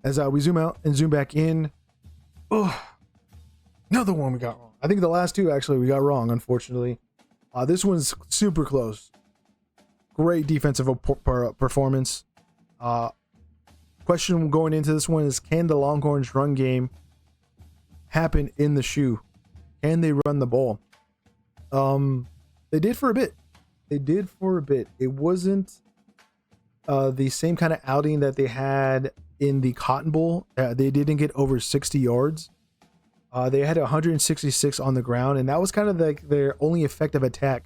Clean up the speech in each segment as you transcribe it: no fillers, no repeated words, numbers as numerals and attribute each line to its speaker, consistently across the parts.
Speaker 1: As we zoom out and zoom back in, oh, another one we got wrong. I think the last two actually we got wrong, unfortunately. This one's super close. Great defensive performance. Question going into this one is, can the Longhorns run game happen in the shoe? Can they run the ball? They did for a bit. It wasn't the same kind of outing that they had in the Cotton Bowl. They didn't get over 60 yards. They had 166 on the ground, and that was kind of like their only effective attack.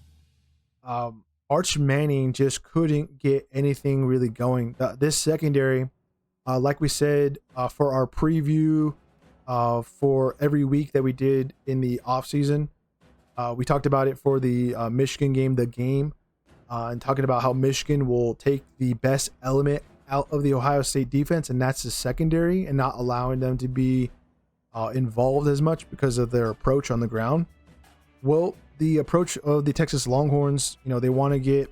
Speaker 1: Arch Manning just couldn't get anything really going. This secondary, like we said for our preview for every week that we did in the offseason, we talked about it for the Michigan game, and talking about how Michigan will take the best element out of the Ohio State defense, and that's the secondary, and not allowing them to be involved as much because of their approach on the ground. Well, the approach of the Texas Longhorns, they want to get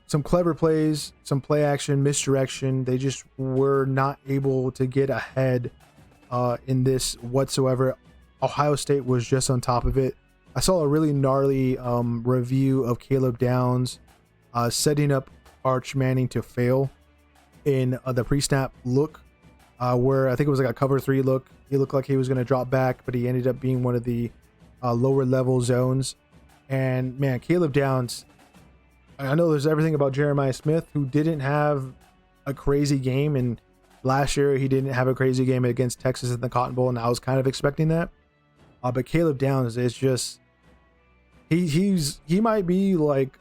Speaker 1: some clever plays, some play action, misdirection. They just were not able to get ahead in this whatsoever. Ohio State was just on top of it. I saw a really gnarly review of Caleb Downs setting up Arch Manning to fail in the pre-snap look, where I think it was like a cover 3 look. He looked like he was going to drop back, but he ended up being one of the lower level zones. And man, Caleb Downs, I know there's everything about Jeremiah Smith, who didn't have a crazy game, and last year he didn't have a crazy game against Texas in the Cotton Bowl, and I was kind of expecting that. But Caleb Downs is just he might be like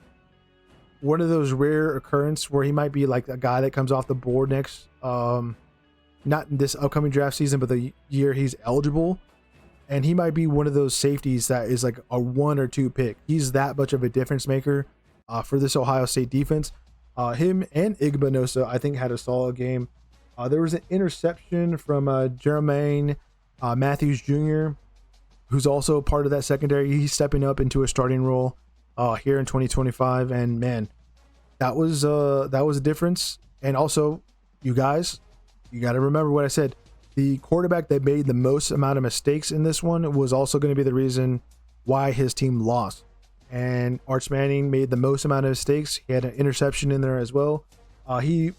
Speaker 1: one of those rare occurrence where he might be like a guy that comes off the board next, not in this upcoming draft season, but the year he's eligible. And he might be one of those safeties that is like a 1 or 2 pick. He's that much of a difference maker for this Ohio State defense. Him and Igbinosa, I think, had a solid game. There was an interception from Jermaine Matthews Jr., who's also part of that secondary. He's stepping up into a starting role here in 2025. And man, that was a difference. And also, you guys, you got to remember what I said. The quarterback that made the most amount of mistakes in this one was also going to be the reason why his team lost. And Arch Manning made the most amount of mistakes. He had an interception in there as well. He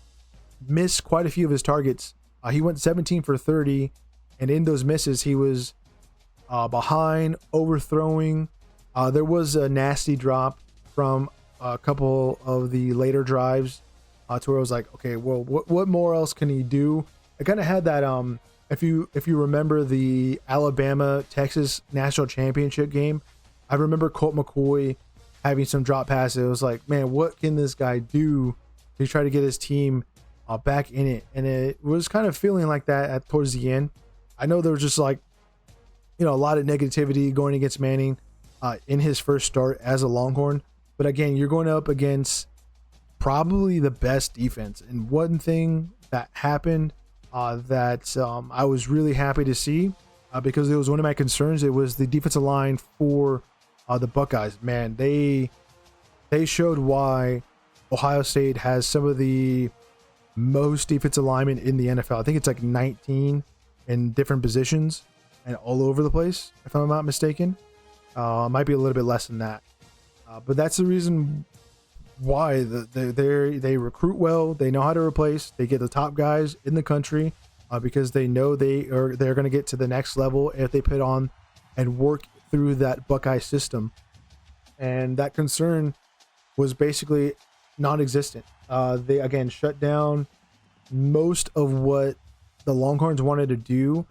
Speaker 1: missed quite a few of his targets. He went 17 for 30, and in those misses, he was behind, overthrowing. There was a nasty drop from a couple of the later drives to where I was like, okay, well, what more else can he do? I kind of had that, if you remember the Alabama-Texas national championship game, I remember Colt McCoy having some drop passes. It was like, man, what can this guy do to try to get his team back in it? And it was kind of feeling like that towards the end. I know there was just like, a lot of negativity going against Manning in his first start as a Longhorn. But again, you're going up against probably the best defense. And one thing that happened that I was really happy to see, because it was one of my concerns, it was the defensive line for the Buckeyes. Man, they showed why Ohio State has some of the most defensive linemen in the NFL. I think it's like 19 in different positions and all over the place, if I'm not mistaken. Might be a little bit less than that. But that's the reason why they recruit well. They know how to replace. They get the top guys in the country because they know they're going to get to the next level if they put on and work through that Buckeye system. And that concern was basically non-existent. They again shut down most of what the Longhorns wanted to do,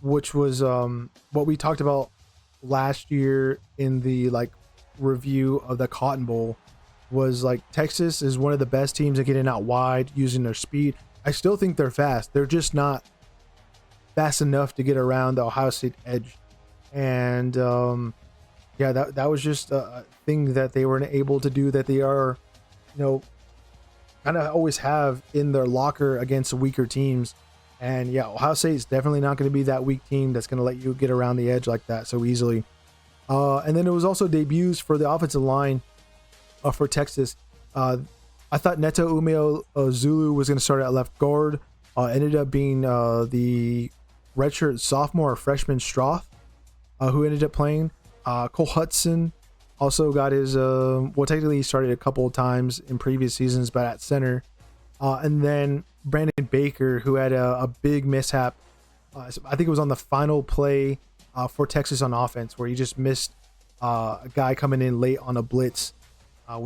Speaker 1: which was what we talked about last year in the review of the Cotton Bowl. Was like Texas is one of the best teams at getting out wide using their speed. I still think they're fast. They're just not fast enough to get around the Ohio State edge. And that was just a thing that they weren't able to do, that they are, kind of always have in their locker against weaker teams. And yeah, Ohio State is definitely not going to be that weak team that's going to let you get around the edge like that so easily. And then it was also debuts for the offensive line for Texas. I thought Neto Umeo Zulu was going to start at left guard. ended up being the redshirt sophomore or freshman Stroth, who ended up playing. Cole Hudson also got his, well, technically he started a couple of times in previous seasons, but at center. And then Brandon Baker, who had a big mishap. I think it was on the final play for Texas on offense, where he just missed a guy coming in late on a blitz. I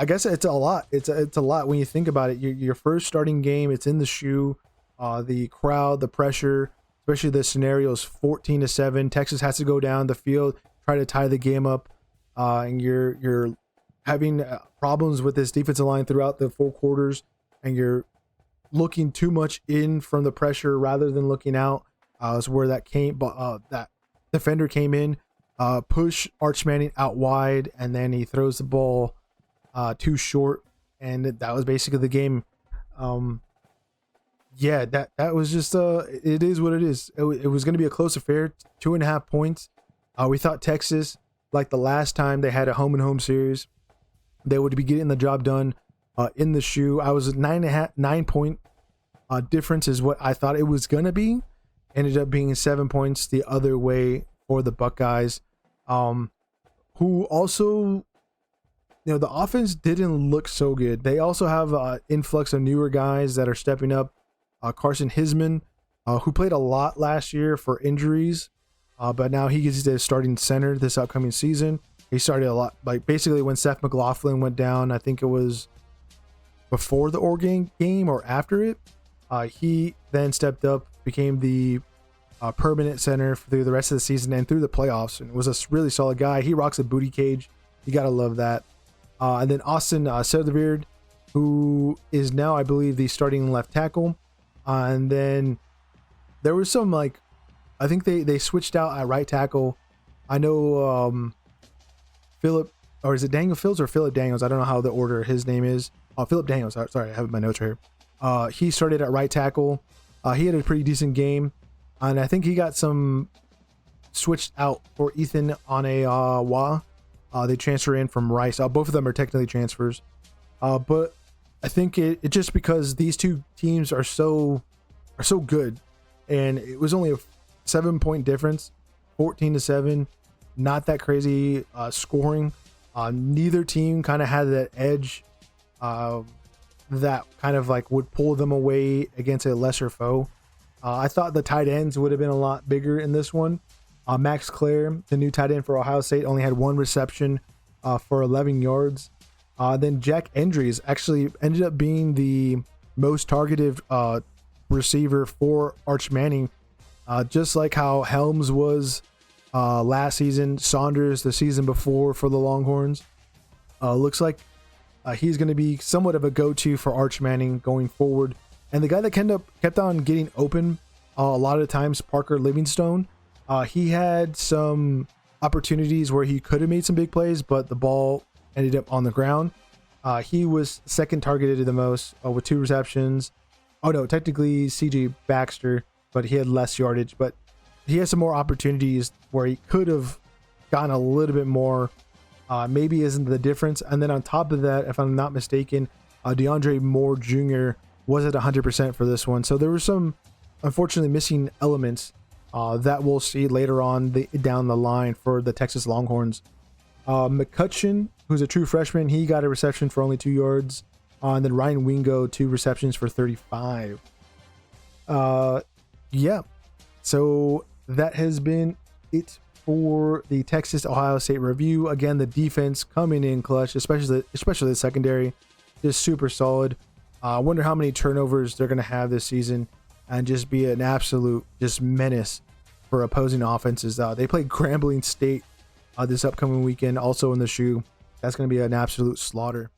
Speaker 1: guess it's a lot. It's a lot when you think about it. Your first starting game, it's in the shoe. The crowd, the pressure, especially the scenario is 14-7. Texas has to go down the field, try to tie the game up, and you're having problems with this defensive line throughout the 4 quarters, and you're looking too much in from the pressure rather than looking out. Is where that defender came in, push Arch Manning out wide, and then he throws the ball too short, and that was basically the game. That was just it is what it is. It was going to be a close affair, 2.5 points. We thought Texas, like the last time they had a home series, they would be getting the job done in the shoe. I was 9 point difference is what I thought it was going to be. Ended up being 7 points the other way for the Buckeyes, who also, the offense didn't look so good. They also have an influx of newer guys that are stepping up. Carson Hisman, who played a lot last year for injuries, but now he gets to starting center this upcoming season. He started a lot, like basically when Seth McLaughlin went down. I think it was before the Oregon game or after it. He then stepped up, became the permanent center through the rest of the season and through the playoffs, and was a really solid guy. He rocks a booty cage. You gotta love that. And then Austin Sederverd, who is now, I believe, the starting left tackle. And then there was some, I think they switched out at right tackle. I know Philip, or is it Daniel Fields or Philip Daniels? I don't know how the order his name is. Philip Daniels. Sorry, I have my notes right here. He started at right tackle. He had a pretty decent game. And I think he got some switched out for Ethan Onewa. They transfer in from Rice. Both of them are technically transfers. But I think it just because these two teams are so good, and it was only a 7 point difference, 14-7, not that crazy scoring. Neither team kind of had that edge that kind of would pull them away against a lesser foe. I thought the tight ends would have been a lot bigger in this one. Max Clare, the new tight end for Ohio State, only had 1 reception for 11 yards. Then Jack Endries actually ended up being the most targeted receiver for Arch Manning, just like how Helms was last season, Saunders the season before for the Longhorns. Looks like he's going to be somewhat of a go-to for Arch Manning going forward. And the guy that kept on getting open a lot of the times, Parker Livingstone, he had some opportunities where he could have made some big plays, but the ball ended up on the ground. He was second targeted the most with 2 receptions. Oh no, technically CJ Baxter, but he had less yardage. But he has some more opportunities where he could have gotten a little bit more. Maybe isn't the difference. And then on top of that, if I'm not mistaken, DeAndre Moore Jr. was at 100% for this one. So there were some unfortunately missing elements that we'll see later on down the line for the Texas Longhorns. McCutcheon, who's a true freshman, he got a reception for only 2 yards. And then Ryan Wingo, 2 receptions for 35. So that has been it for the Texas Ohio State review. Again, the defense coming in clutch, especially the secondary, just super solid. I wonder how many turnovers they're going to have this season and just be an absolute just menace for opposing offenses. They play Grambling State this upcoming weekend, also in the shoe. That's going to be an absolute slaughter.